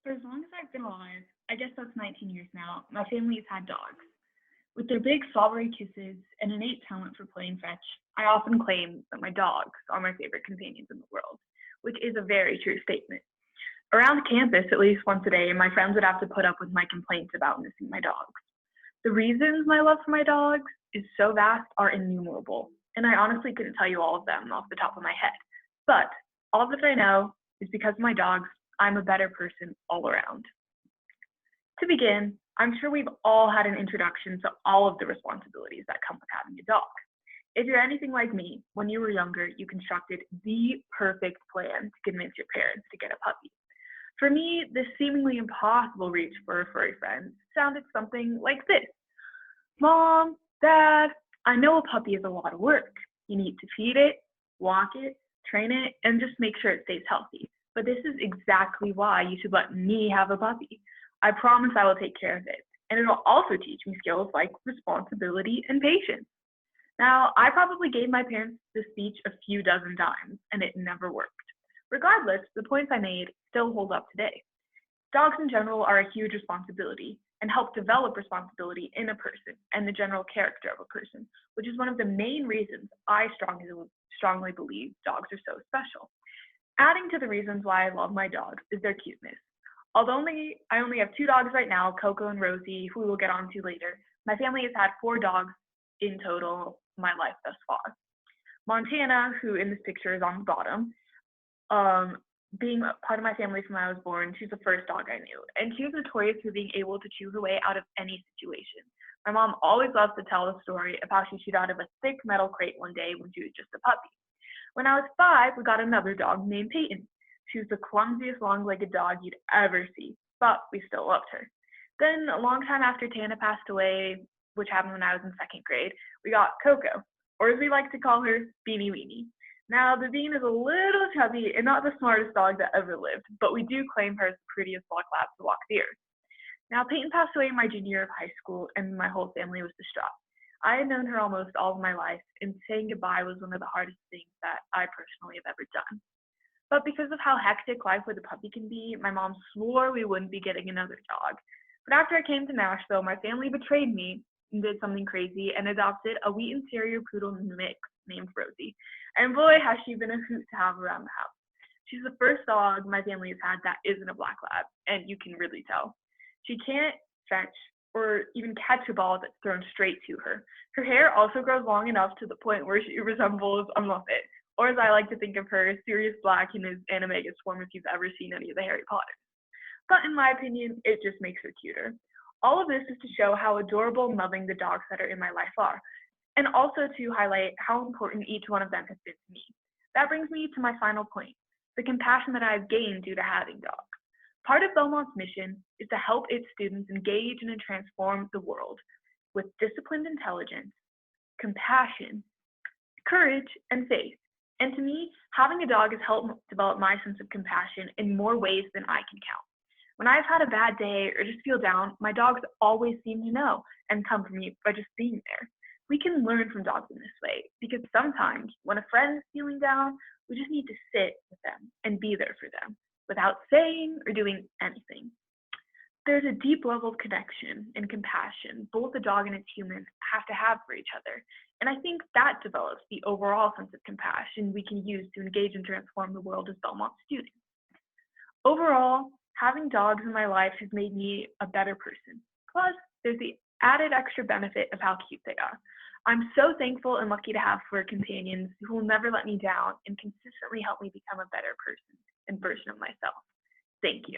For as long as I've been alive, I guess that's 19 years now, my family has had dogs. With their big slobbery kisses and innate talent for playing fetch, I often claim that my dogs are my favorite companions in the world, which is a very true statement. Around campus, at least once a day, my friends would have to put up with my complaints about missing my dogs. The reasons my love for my dogs is so vast are innumerable, and I honestly couldn't tell you all of them off the top of my head. But all that I know is because of my dogs, I'm a better person all around. To begin, I'm sure we've all had an introduction to all of the responsibilities that come with having a dog. If you're anything like me, when you were younger, you constructed the perfect plan to convince your parents to get a puppy. For me, this seemingly impossible reach for a furry friend sounded something like this. Mom, Dad, I know a puppy is a lot of work. You need to feed it, walk it, train it, and just make sure it stays healthy. But this is exactly why you should let me have a puppy. I promise I will take care of it. And it'll also teach me skills like responsibility and patience. Now, I probably gave my parents this speech a few dozen times, and it never worked. Regardless, the points I made still hold up today. Dogs in general are a huge responsibility and help develop responsibility in a person and the general character of a person, which is one of the main reasons I strongly believe dogs are so special. Adding to the reasons why I love my dogs is their cuteness. Although I only have two dogs right now, Coco and Rosie, who we will get on to later, my family has had four dogs in total my life thus far. Montana, who in this picture is on the bottom, um, being part of my family from when I was born, she's the first dog I knew, and she was notorious for being able to chew her way out of any situation. My mom always loves to tell the story of how she chewed out of a thick metal crate one day when she was just a puppy. When I was 5, we got another dog named Peyton. She was the clumsiest long-legged dog you'd ever see, but we still loved her. Then, a long time after Tana passed away, which happened when I was in second grade, we got Coco, or as we like to call her, Beanie Weenie. Now, the Bean is a little chubby and not the smartest dog that ever lived, but we do claim her as the prettiest black lab to walk the earth. Now, Peyton passed away in my junior year of high school, and my whole family was distraught. I had known her almost all of my life, and saying goodbye was one of the hardest things that I personally have ever done. But because of how hectic life with a puppy can be, my mom swore we wouldn't be getting another dog. But after I came to Nashville, my family betrayed me and did something crazy and adopted a Wheaten Terrier Poodle mix named Rosie. And boy, has she been a hoot to have around the house. She's the first dog my family has had that isn't a black lab, and you can really tell. She can't fetch or even catch a ball that's thrown straight to her. Her hair also grows long enough to the point where she resembles a Muppet, or as I like to think of her, Sirius Black in his animagus form if you've ever seen any of the Harry Potter. But in my opinion, it just makes her cuter. All of this is to show how adorable and loving the dogs that are in my life are, and also to highlight how important each one of them has been to me. That brings me to my final point, the compassion that I have gained due to having dogs. Part of Belmont's mission is to help its students engage in and transform the world with disciplined intelligence, compassion, courage, and faith. And to me, having a dog has helped develop my sense of compassion in more ways than I can count. When I've had a bad day or just feel down, my dogs always seem to know and come for me by just being there. We can learn from dogs in this way because sometimes when a friend is feeling down, we just need to sit with them and be there for them without saying or doing anything. There's a deep level of connection and compassion both the dog and its human have to have for each other. And I think that develops the overall sense of compassion we can use to engage and transform the world as Belmont students. Overall, having dogs in my life has made me a better person. Plus, there's the added extra benefit of how cute they are. I'm so thankful and lucky to have fur companions who will never let me down and consistently help me become a better person and version of myself. Thank you.